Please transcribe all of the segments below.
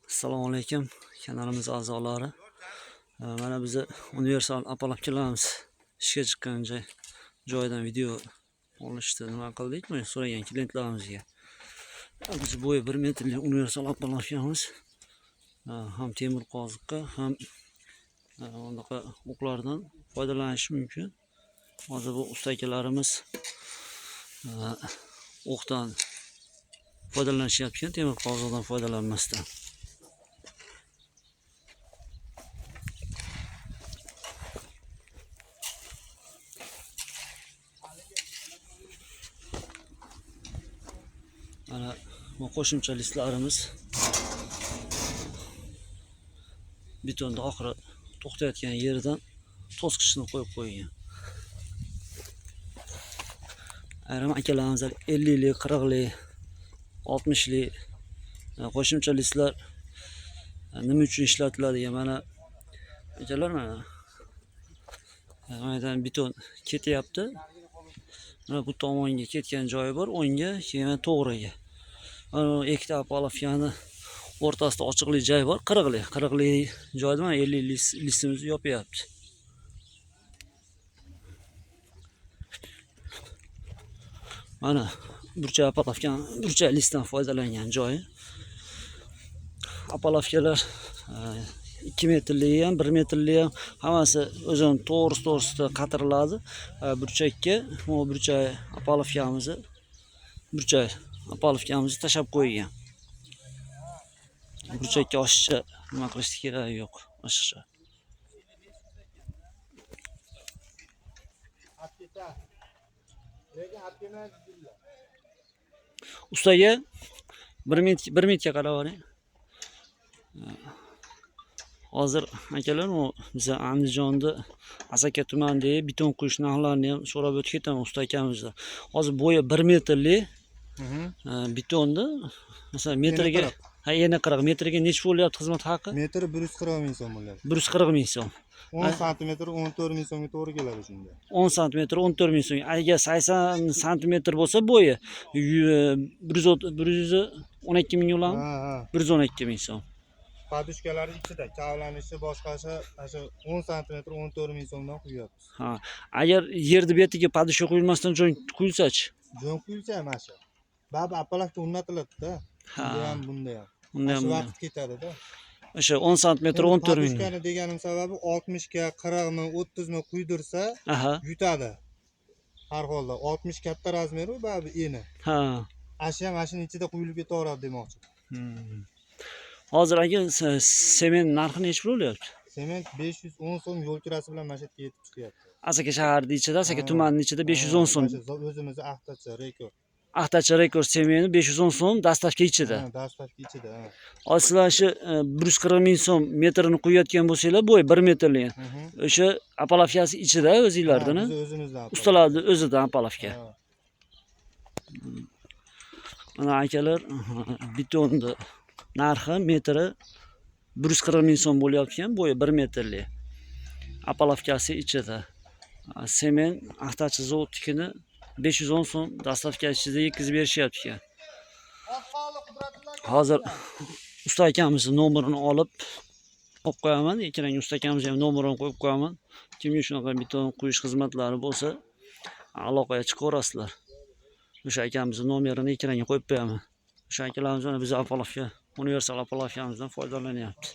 Assalomu alaykum kanalimiz a'zolari. Mana biz universal apparatlarimiz ishga chiqqan joydan video olishdi. Nima qildik? Mana so'ragan klientlarimizga. Biz bo'yi 1 metrlik universal apparatlarimiz ham temir qoziqqa, ham unaqa o'qlardan foydalanish mumkin. Hozir bu usta akalarimiz o'qdan foydalanishyapti, temir qoziqdan foydalanmasdan. Mana bu qo'shimcha listlarimiz betonda oxiri to'xtayotgan yeridan to'sqichni qo'yib qo'ygan. Ayrim akalarimiz 50lik, 40lik, 60lik qo'shimcha listlar nima uchun ishlatiladi? Mana akalar, mana beton ketyapti. Mana bu tomonga ketgan joyi bor, o'ngga, keyin to'g'riga. Mana ikkita apparatlarni o'rtasida ochiqlik joy bor, 40lik joyda mana 50lik listimizni yopyapti. Mana burchak apparatga, burchak listdan foydalangan joyi. Apparatlar 2 metrlik ham, 1 metrlik ham hammasi o'zini to'g'risida qatiriladi. Burchakka bu burchak apparatimizni tashab qo'ygan. Burchakka oshiqcha nima qilish keragi yo'q, oshiqcha. Ustaga 1 metrga qarab oling. Hozir akalar, biz Andijonda Asaka tumanidagi beton quyish narxlarini ham so'rab o'tib ketaman usta akamizdan. Hozir bo'yi 1 metrlik betonni masalan metriga yana 40 metriga necha bo'lyapti xizmat haqi? Metri 140 ming so'm bo'lyapti. 140 ming so'm. 10 sm 14 ming so'mga to'g'ri keladi shunda. 10 sm 14 ming so'm. Agar 80 sm bo'lsa bo'yi 112 ming bo'ladimi? 112 ming so'm. Padushkalari ichida kavlanishi boshqasi o'sha 10 sm 14 ming so'mdan quyapmiz. Agar yerni betiga padushka quyilmasdan jo'n quyilsa-chi? Jo'n quyilsa mana shu. Bab apparatga o'rnatiladi-da. Bunda ham. Unda ham vaqt ketadi-da. O'sha 10 sm 14 ming. Padushkani deganim sababi 60 ga 40 ming 30 ming quydirsa yutadi. Har holda 60 katta razmeri bab eni. Ashi ham mashina ichida quyilib ketaveradi demoqchi. Hozir aka sement narxi necha bo'lyapti? Sement 510 so'm yo'l kirasi bilan mana shu yerga yetib chiqyapti. Asaka shaharning ichida, Asaka tumanining ichida 510 so'm. O'zimizni Axtachi rekord. Axtachi rekord sementi 510 so'm dastavka ichida. Dastavka ichida. Hozir sizlar shu 140 ming so'm metrini quyayotgan bo'lsanglar, bo'yi 1 metrlik. O'sha apparatchasi ichida o'zingizlardan, o'zimizdan. ustalarning o'zidan apparatga. Mana akalar, betonni narxi metri 140 ming so'm bo'layotgan, bo'yi 1 metrlik. Apparatchasi ichida. Sement Axtachi zavodnikini 510 so'm dastavka ichida yetkazib berishyapti ekan. Hozir usta akamizning nomerini olib qo'yaman. Ekranga usta akamizning ham nomerini qo'yib qo'yaman. Kimga shunaqa beton quyish xizmatlari bo'lsa, aloqaga chiqaverasizlar. O'sha akamizning nomerini ekranga qo'yib qo'yaman. O'sha akalarimiz mana biz apparatga, universal apparatlarimizdan foydalanyapti.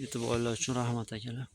E'tiborlar uchun rahmat akalar.